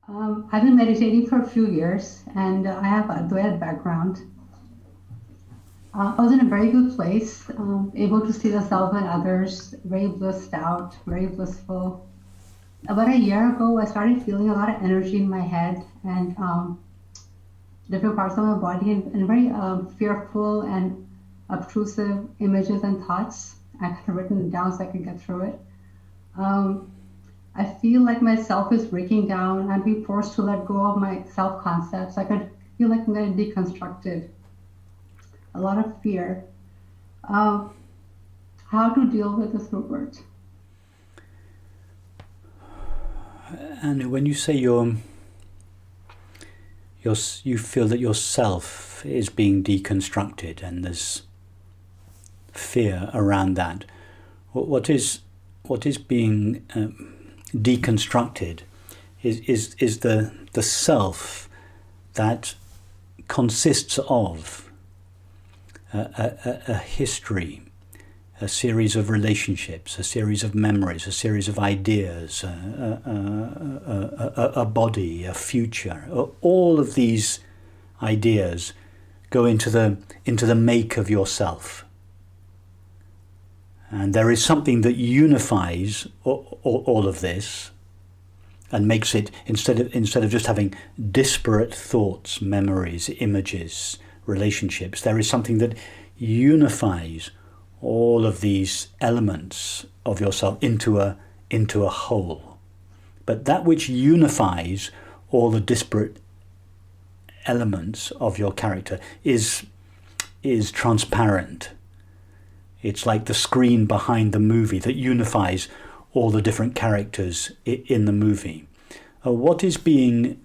I've been meditating for a few years, and I have a dual background. I was in a very good place, able to see the self and others, very blissed out, very blissful. About a year ago, I started feeling a lot of energy in my head and different parts of my body, and very fearful and obtrusive images and thoughts. I kind of written it down so I can get through it. Um, I feel like my self is breaking down. I'm being forced to let go of my self concepts. I could feel like I'm getting deconstructed. A lot of fear. Uh, how to deal with this, Rupert? And when you say you feel that yourself is being deconstructed and there's fear around that, what is being deconstructed is the self that consists of a history, a series of relationships, a series of memories, a series of ideas, a body, a future. All of these ideas go into the make of yourself. And there is something that unifies all of this and makes it, instead of just having disparate thoughts, memories, images, relationships, there is something that unifies all of these elements of yourself into a whole. But that which unifies all the disparate elements of your character is transparent. It's like the screen behind the movie that unifies all the different characters in the movie. What is being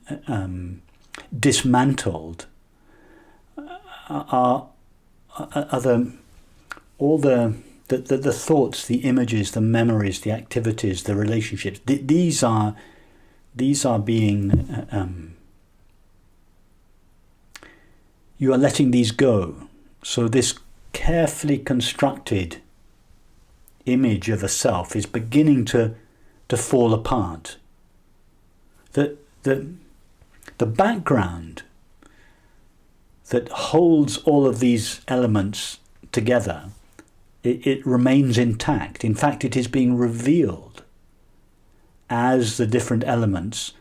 dismantled are all the thoughts, the images, the memories, the activities, the relationships. These are being you are letting these go. So this carefully constructed image of a self is beginning to fall apart. The background that holds all of these elements together, it remains intact. In fact, it is being revealed as the different elements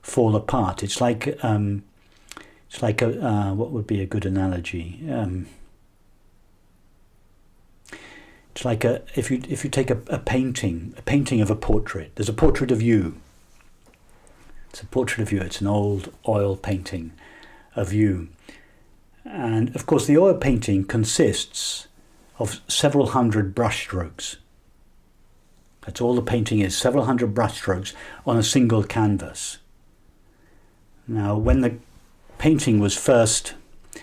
fall apart. It's like a what would be a good analogy? It's like if you take a painting of a portrait. There's a portrait of you. It's a portrait of you. It's an old oil painting of you. And of course, the oil painting consists of several hundred brushstrokes. That's all the painting is, several hundred brushstrokes on a single canvas. Now, when the painting was first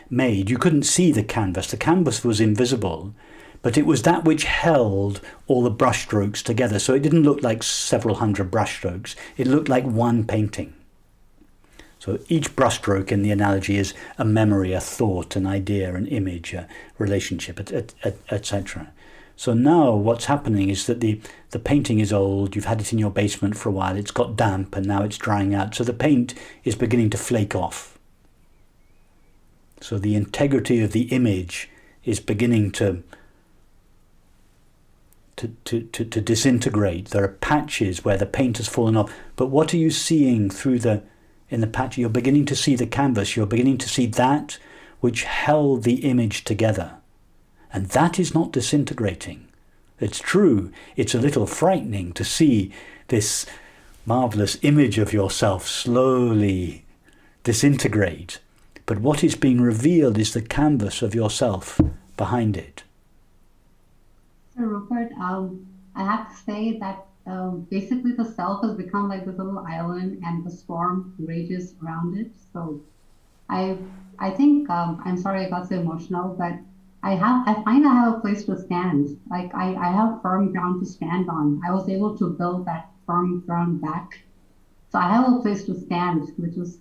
made, you couldn't see the canvas. The canvas was invisible, but it was that which held all the brushstrokes together. So it didn't look like several hundred brushstrokes. It looked like one painting. So each brushstroke in the analogy is a memory, a thought, an idea, an image, a relationship, etc. So now what's happening is that the painting is old, you've had it in your basement for a while, it's got damp and now it's drying out. So the paint is beginning to flake off. So the integrity of the image is beginning to disintegrate. There are patches where the paint has fallen off. But what are you seeing in the patch? You're beginning to see the canvas. You're beginning to see that which held the image together. And that is not disintegrating. It's true, it's a little frightening to see this marvelous image of yourself slowly disintegrate. But what is being revealed is the canvas of yourself behind it. So, Rupert, I have to say that basically the self has become like this little island and the storm rages around it. So I I think I'm sorry I got so emotional, but I find I have a place to stand. Like I have firm ground to stand on. I was able to build that firm ground back. So I have a place to stand, which is,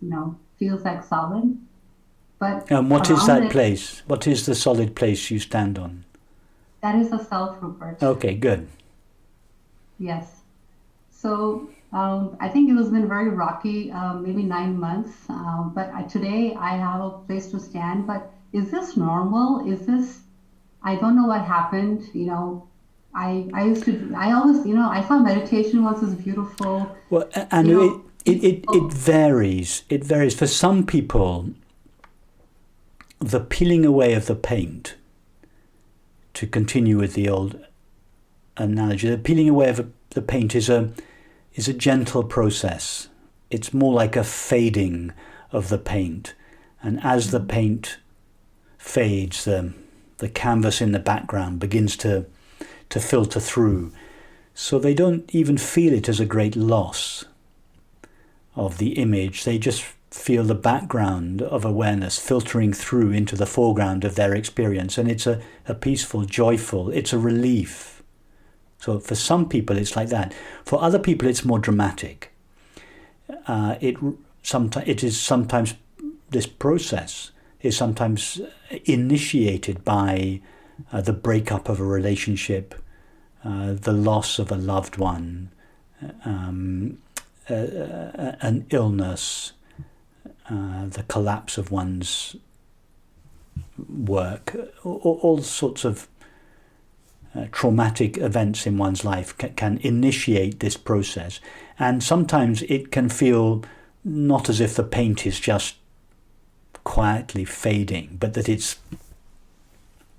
feels like solid. But And what is around that it, place? What is the solid place you stand on? that is a self, Rupert. Okay, good. Yes. So I think it has been very rocky, maybe 9 months. Today I have a place to stand. But is this normal? Is this? I don't know what happened. I used to. I always, I thought meditation was as beautiful. Well, You and know, it people. varies. It varies. For some people, the peeling away of the paint, to continue with the old analogy, the peeling away of the paint is a gentle process. It's more like a fading of the paint, and as the paint fades, the canvas in the background begins to filter through. So they don't even feel it as a great loss of the image. They just feel the background of awareness filtering through into the foreground of their experience. And it's a peaceful, joyful, it's a relief. So for some people it's like that. For other people it's more dramatic. It is sometimes, this process is sometimes initiated by the breakup of a relationship, the loss of a loved one, an illness, the collapse of one's work, all sorts of traumatic events in one's life can initiate this process. And sometimes it can feel not as if the paint is just quietly fading, but that it's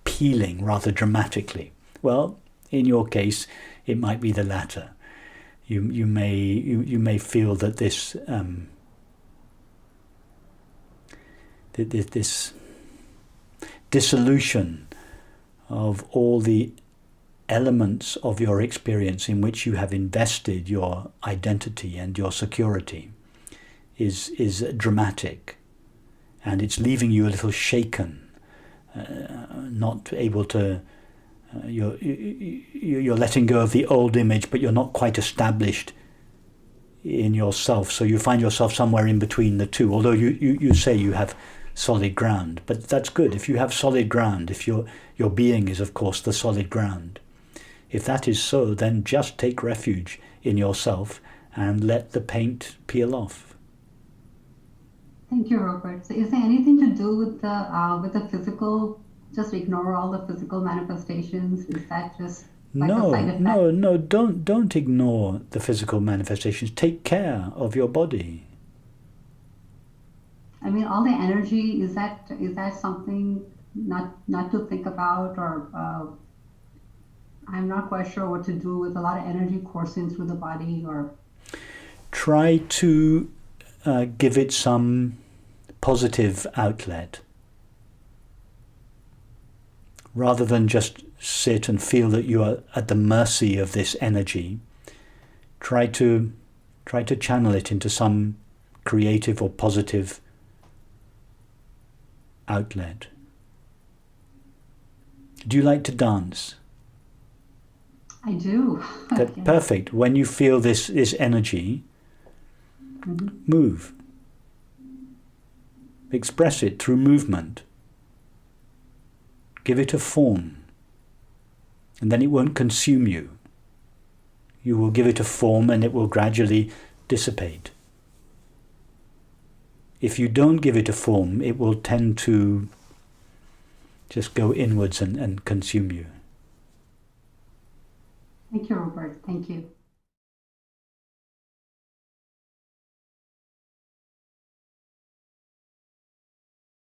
peeling rather dramatically. Well, in your case, it might be the latter. You may feel that this dissolution of all the elements of your experience in which you have invested your identity and your security is dramatic, and it's leaving you a little shaken, not able to. You're letting go of the old image, but you're not quite established in yourself. So you find yourself somewhere in between the two. Although you say you have solid ground, but that's good. If you have solid ground, if your being is, of course, the solid ground. If that is so, then just take refuge in yourself and let the paint peel off. Thank you, Rupert. So is there anything to do with the physical? Just ignore all the physical manifestations? Is that just like a side No, effect? no, no, don't ignore the physical manifestations. Take care of your body. I mean, all the energy, is that something not to think about, or I'm not quite sure what to do with a lot of energy coursing through the body, or Try to give it some positive outlet, rather than just sit and feel that you are at the mercy of this energy. Try to channel it into some creative or positive outlet. Do you like to dance? I do. Yes. Perfect. When you feel this energy, Hmm. move. Express it through movement. Give it a form, and then it won't consume you. You will give it a form and it will gradually dissipate. If you don't give it a form, it will tend to just go inwards and consume you. Thank you, Robert. Thank you.